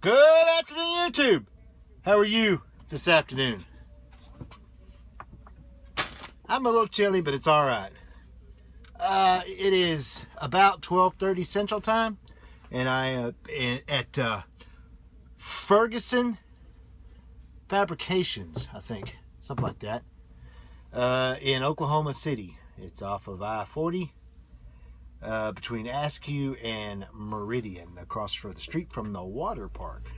Good afternoon, YouTube. How are you this afternoon? I'm a little chilly, but it's all right. It is about 12:30 Central Time, and I am at Ferguson Fabrications, I think, something like that, in Oklahoma City. It's off of I-40 between Askew and Meridian, across the street from the water park.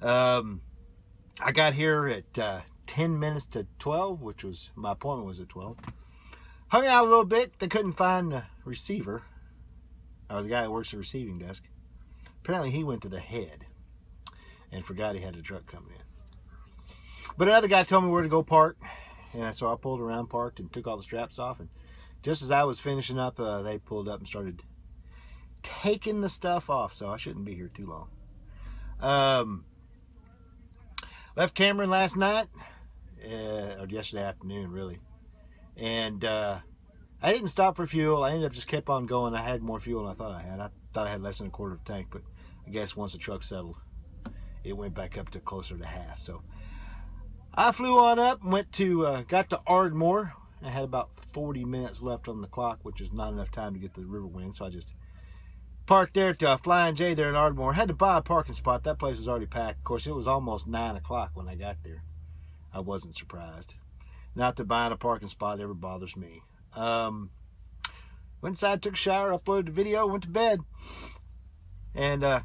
I got here at 10 minutes to 12, which was, my appointment was at 12. Hung out a little bit. They couldn't find the receiver, or the guy who works the receiving desk. Apparently he went to the head and forgot he had a truck coming in. But another guy told me where to go park, and so I pulled around, parked, and took all the straps off. And just as I was finishing up, they pulled up and started taking the stuff off, so I shouldn't be here too long. Left Cameron last night, or yesterday afternoon, really. And I didn't stop for fuel. I ended up just kept on going. I had more fuel than I thought I had. I thought I had less than a quarter of a tank, but I guess once the truck settled, it went back up to closer to half. So I flew on up and went to, got to Ardmore. I had about 40 minutes left on the clock, which is not enough time to get to the Riverwind, so I just parked there at Flying J there in Ardmore. Had to buy a parking spot. That place was already packed. Of course, it was almost 9 o'clock when I got there. I wasn't surprised. Not that buying a parking spot ever bothers me. Went inside, took a shower, uploaded the video, went to bed, and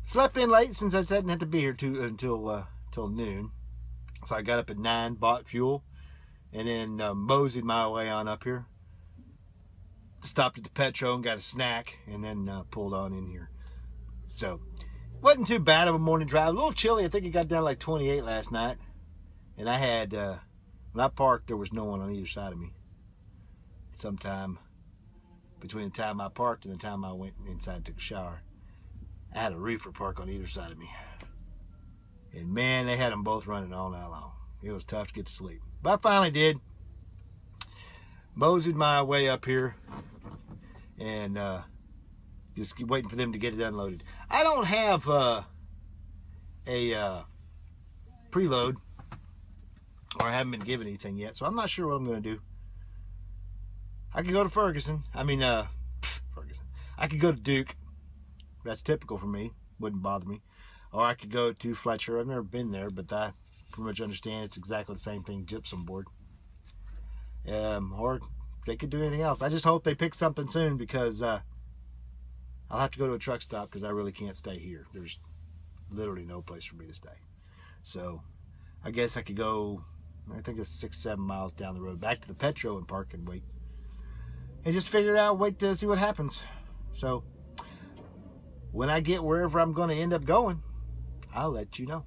slept in late since I didn't have to be here until noon. So I got up at 9, bought fuel, and then moseyed my way on up here. Stopped at the Petro and got a snack, and then pulled on in here. So wasn't too bad of a morning drive. A little chilly. I think it got down to like 28 last night. And I had, when I parked, there was no one on either side of me. Sometime between the time I parked and the time I went inside and took a shower, I had a reefer park on either side of me. And man, they had them both running all night long. It was tough to get to sleep. But I finally did. Moseyed my way up here and just keep waiting for them to get it unloaded. I don't have a preload, or I haven't been given anything yet, so I'm not sure what I'm going to do. I could go to Ferguson. Ferguson. I could go to Duke. That's typical for me. Wouldn't bother me. Or I could go to Fletcher. I've never been there, but I pretty much understand it's exactly the same thing, gypsum board. Or they could do anything else. I just hope they pick something soon, because I'll have to go to a truck stop, because I really can't stay here. There's literally no place for me to stay. So I guess I could go, I think it's 6-7 miles down the road, back to the Petro and park and wait. And just figure it out, wait to see what happens. So when I get wherever I'm going to end up going, I'll let you know.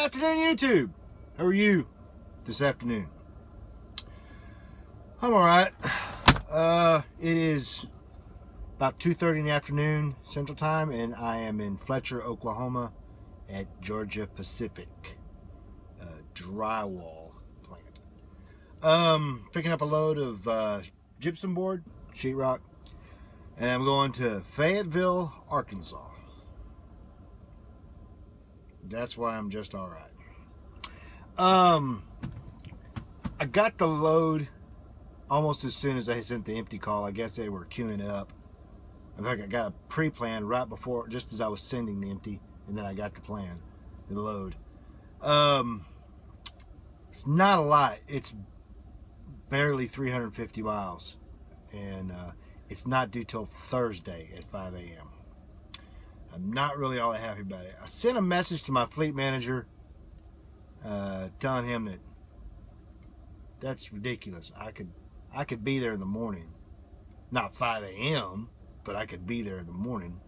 afternoon, YouTube. How are you this afternoon? I'm alright. It is about 2:30 in the afternoon Central Time, and I am in Fletcher, Oklahoma at Georgia Pacific drywall plant. Picking up a load of gypsum board, sheetrock, and I'm going to Fayetteville, Arkansas. That's why I'm just alright. I got the load almost as soon as I sent the empty call. I guess they were queuing up. In fact, I got a pre-plan right before, just as I was sending the empty, and then I got the plan, the load. It's not a lot. It's barely 350 miles, and it's not due till Thursday at 5 a.m. I'm not really all that happy about it. I sent a message to my fleet manager telling him that that's ridiculous. I could be there in the morning. Not 5 a.m., but I could be there in the morning.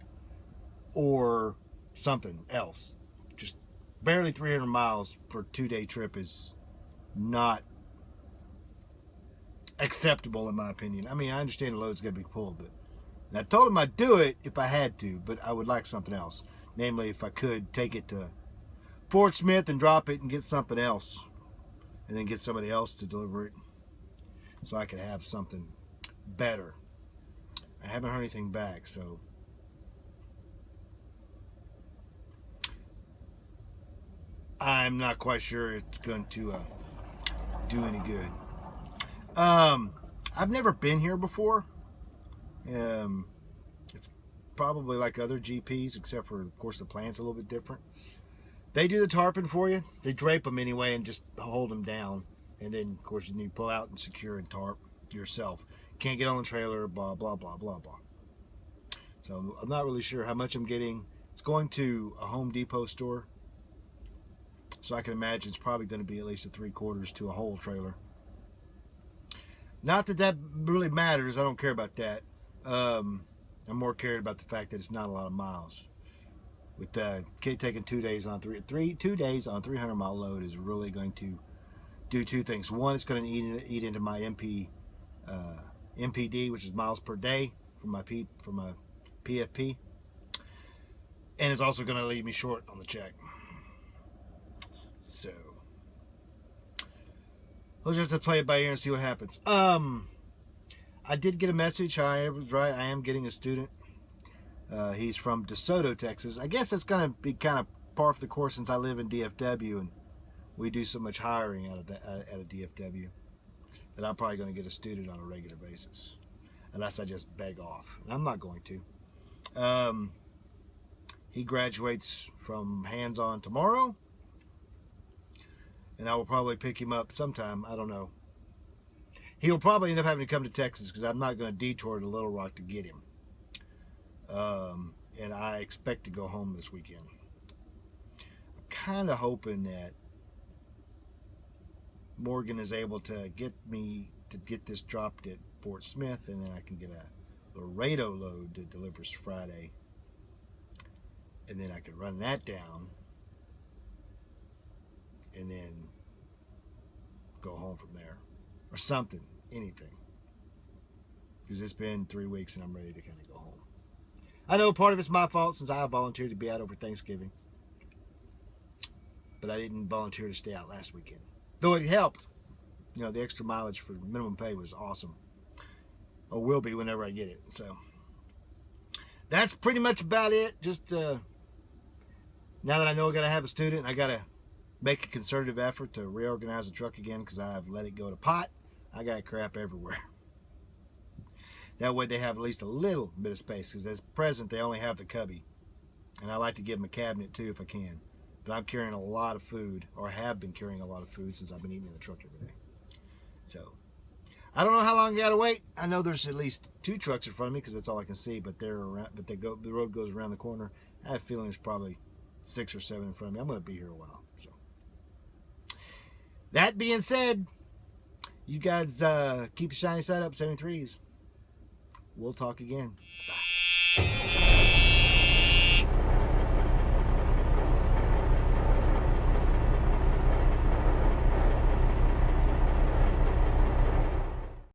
Or something else. Just barely 300 miles for a 2-day trip is not acceptable in my opinion. I mean, I understand the load's got to be pulled, but and I told him I'd do it if I had to, but I would like something else. Namely, if I could take it to Fort Smith and drop it and get something else, and then get somebody else to deliver it, so I could have something better. I haven't heard anything back, so I'm not quite sure it's going to do any good. I've never been here before. It's probably like other GPs, except for, of course, the plant's a little bit different. They do the tarping for you. They drape them anyway and just hold them down. And then, of course, you need to pull out and secure and tarp yourself. Can't get on the trailer, blah, blah, blah, blah, blah. So I'm not really sure how much I'm getting. It's going to a Home Depot store. So I can imagine it's probably going to be at least a 3/4 to a whole trailer. Not that that really matters. I don't care about that. I'm more cared about the fact that it's not a lot of miles. With taking 2 days on 2 days on 300-mile load is really going to do two things. One, it's going to eat into my MPD, which is miles per day from my PFP, and it's also going to leave me short on the check. So we'll just have to play it by ear and see what happens. I did get a message. I was right. I am getting a student. He's from DeSoto, Texas. I guess that's going to be kind of par for the course since I live in DFW and we do so much hiring out of DFW that I'm probably going to get a student on a regular basis, unless I just beg off. And I'm not going to. He graduates from hands-on tomorrow, and I will probably pick him up sometime. I don't know. He'll probably end up having to come to Texas because I'm not going to detour to Little Rock to get him. And I expect to go home this weekend. I'm kind of hoping that Morgan is able to get this dropped at Fort Smith, and then I can get a Laredo load that delivers Friday, and then I can run that down and then go home from there, or something, anything, because it's been 3 weeks and I'm ready to kind of go home. I know part of it's my fault since I volunteered to be out over Thanksgiving, but I didn't volunteer to stay out last weekend, though it helped. You know, the extra mileage for minimum pay was awesome, or will be whenever I get it. So that's pretty much about it. Just now that I know I gotta have a student, I gotta make a concerted effort to reorganize the truck again, because I've let it go to pot. I got crap everywhere. That way they have at least a little bit of space, because as present they only have the cubby, and I like to give them a cabinet too if I can. But I'm carrying a lot of food, or have been carrying a lot of food since I've been eating in the truck every day. So I don't know how long I gotta wait. I know there's at least 2 trucks in front of me because that's all I can see, but they're around, but the road goes around the corner. I have a feeling there's probably 6 or 7 in front of me. I'm gonna be here a while. So that being said, you guys keep your shiny side up, 73s. We'll talk again. Bye.